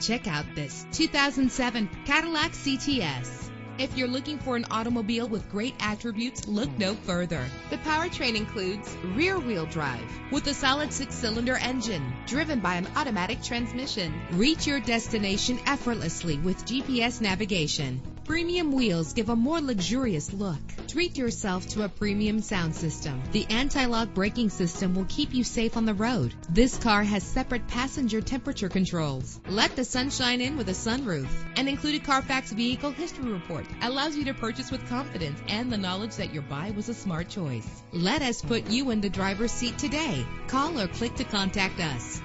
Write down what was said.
Check out this 2007 Cadillac CTS. If you're looking for an automobile with great attributes, look no further. The powertrain includes rear-wheel drive with a solid 6-cylinder engine driven by an automatic transmission. Reach your destination effortlessly with GPS navigation. Premium wheels give a more luxurious look. Treat yourself to a premium sound system. The anti-lock braking system will keep you safe on the road. This car has separate passenger temperature controls. Let the sunshine in with a sunroof. An included Carfax Vehicle History Report allows you to purchase with confidence and the knowledge that your buy was a smart choice. Let us put you in the driver's seat today. Call or click to contact us.